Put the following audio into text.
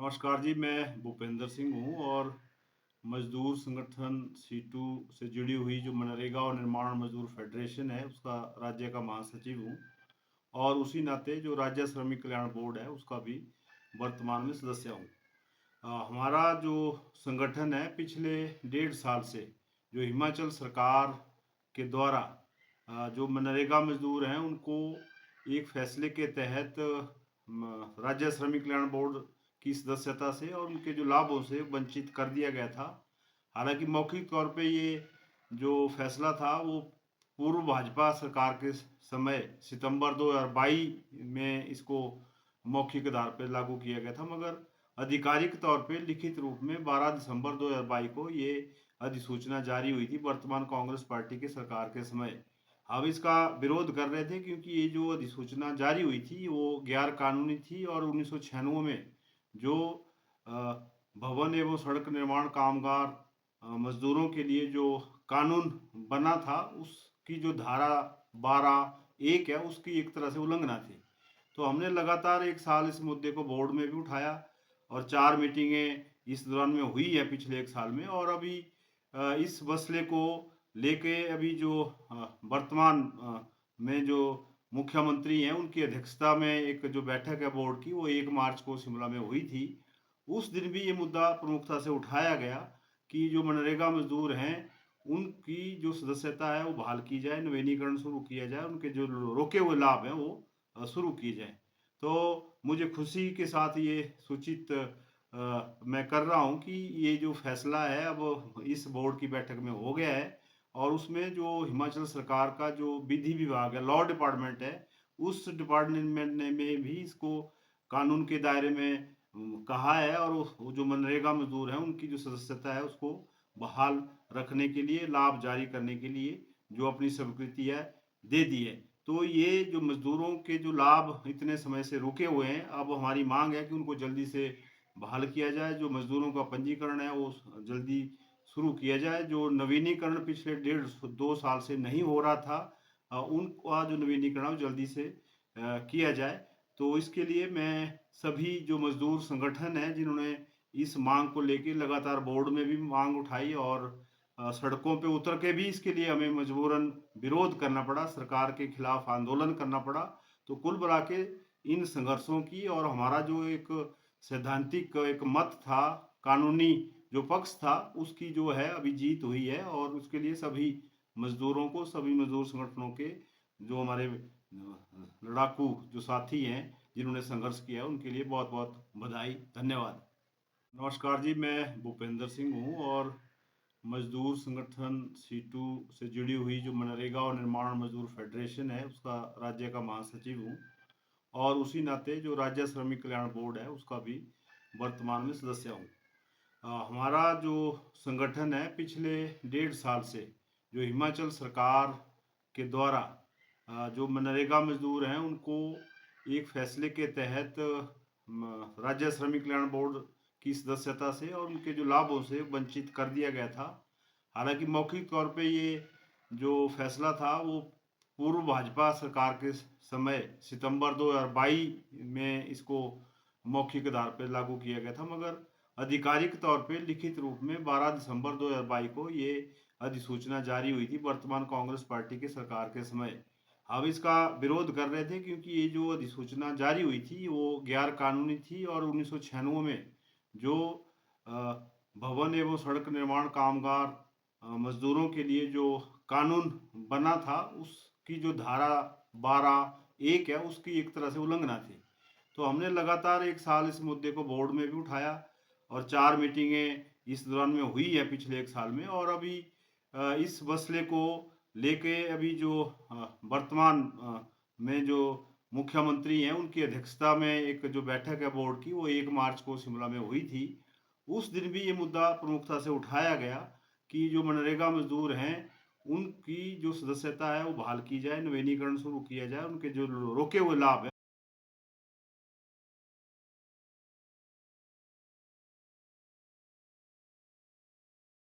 नमस्कार जी, मैं भूपेंद्र सिंह हूँ और मजदूर संगठन सीटू से जुड़ी हुई जो मनरेगा और निर्माण मजदूर फेडरेशन है उसका राज्य का महासचिव हूँ। और उसी नाते जो राज्य श्रमिक कल्याण बोर्ड है उसका भी वर्तमान में सदस्य हूँ। हमारा जो संगठन है पिछले 1.5 साल से जो हिमाचल सरकार के द्वारा जो मनरेगा मजदूर हैं उनको एक फैसले के तहत राज्य श्रमिक कल्याण बोर्ड की सदस्यता से और उनके जो लाभों से वंचित कर दिया गया था। हालांकि मौखिक तौर पे ये जो फैसला था वो पूर्व भाजपा सरकार के समय सितंबर 2022 में इसको मौखिक आधार पर लागू किया गया था, मगर आधिकारिक तौर पे लिखित रूप में 12 दिसंबर 2022 को ये अधिसूचना जारी हुई थी वर्तमान कांग्रेस पार्टी के सरकार के समय। हम इसका विरोध कर रहे थे क्योंकि ये जो अधिसूचना जारी हुई थी वो गैर कानूनी थी और 1996 में जो भवन एवं सड़क निर्माण कामगार मजदूरों के लिए जो कानून बना था उसकी जो धारा 12(1) है उसकी एक तरह से उल्लंघना थी। तो हमने लगातार 1 साल इस मुद्दे को बोर्ड में भी उठाया और 4 मीटिंगें इस दौरान में हुई है पिछले 1 साल में। और अभी इस मसले को लेके अभी जो वर्तमान में जो मुख्यमंत्री हैं उनकी अध्यक्षता में एक जो बैठक है बोर्ड की वो 1 मार्च को शिमला में हुई थी। उस दिन भी ये मुद्दा प्रमुखता से उठाया गया कि जो मनरेगा मजदूर हैं उनकी जो सदस्यता है वो बहाल की जाए, नवीनीकरण शुरू किया जाए, उनके जो रोके हुए लाभ हैं वो शुरू किए जाए। तो मुझे खुशी के साथ ये सूचित मैं कर रहा हूँ कि ये जो फैसला है अब इस बोर्ड की बैठक में हो गया है और उसमें जो हिमाचल सरकार का जो विधि विभाग है, लॉ डिपार्टमेंट है, उस डिपार्टमेंट ने में भी इसको कानून के दायरे में कहा है और वो जो मनरेगा मजदूर हैं उनकी जो सदस्यता है उसको बहाल रखने के लिए, लाभ जारी करने के लिए जो अपनी स्वीकृति है दे दी है। तो ये जो मजदूरों के जो लाभ इतने समय से रुके हुए हैं, अब हमारी मांग है कि उनको जल्दी से बहाल किया जाए। जो मजदूरों का पंजीकरण है वो जल्दी शुरू किया जाए। जो नवीनीकरण पिछले 1.5-2 साल से नहीं हो रहा था, उनका जो नवीनीकरण है वो जल्दी से किया जाए। तो इसके लिए मैं सभी जो मजदूर संगठन हैं जिन्होंने इस मांग को लेके लगातार बोर्ड में भी मांग उठाई और सड़कों पे उतर के भी इसके लिए हमें मजबूरन विरोध करना पड़ा, सरकार के खिलाफ आंदोलन करना पड़ा। तो कुल मिला के इन संघर्षों की और हमारा जो एक सैद्धांतिक एक मत था, कानूनी जो पक्ष था, उसकी जो है अभी जीत हुई है और उसके लिए सभी मजदूरों को, सभी मजदूर संगठनों के जो हमारे लड़ाकू जो साथी हैं जिन्होंने संघर्ष किया है उनके लिए बहुत बहुत बधाई, धन्यवाद। नमस्कार जी, मैं भूपेंद्र सिंह हूँ और मजदूर संगठन सीटू से जुड़ी हुई जो मनरेगा और निर्माण मजदूर फेडरेशन है उसका राज्य का महासचिव हूँ। और उसी नाते जो राज्य श्रमिक कल्याण बोर्ड है उसका भी वर्तमान में सदस्य हूँ। हमारा जो संगठन है पिछले 1.5 साल से जो हिमाचल सरकार के द्वारा जो मनरेगा मजदूर हैं उनको एक फैसले के तहत राज्य श्रमिक कल्याण बोर्ड की सदस्यता से और उनके जो लाभों से वंचित कर दिया गया था। हालांकि मौखिक तौर पे ये जो फैसला था वो पूर्व भाजपा सरकार के समय सितंबर 2022 में इसको मौखिक आधार पर लागू किया गया था, मगर आधिकारिक तौर पे लिखित रूप में 12 दिसंबर 2022 को ये अधिसूचना जारी हुई थी वर्तमान कांग्रेस पार्टी के सरकार के समय। हम इसका विरोध कर रहे थे क्योंकि ये जो अधिसूचना जारी हुई थी वो गैर कानूनी थी और 1996 में जो भवन एवं सड़क निर्माण कामगार मजदूरों के लिए जो कानून बना था उसकी जो धारा 12(1) है उसकी एक तरह से उल्लंघना थी। तो हमने लगातार 1 साल इस मुद्दे को बोर्ड में भी उठाया और 4 मीटिंगें इस दौरान में हुई है पिछले 1 साल में। और अभी इस मसले को लेके अभी जो वर्तमान में जो मुख्यमंत्री हैं उनकी अध्यक्षता में एक जो बैठक है बोर्ड की वो 1 मार्च को शिमला में हुई थी। उस दिन भी ये मुद्दा प्रमुखता से उठाया गया कि जो मनरेगा मजदूर हैं उनकी जो सदस्यता है वो बहाल की जाए, नवीनीकरण शुरू किया जाए, उनके जो रोके हुए लाभ है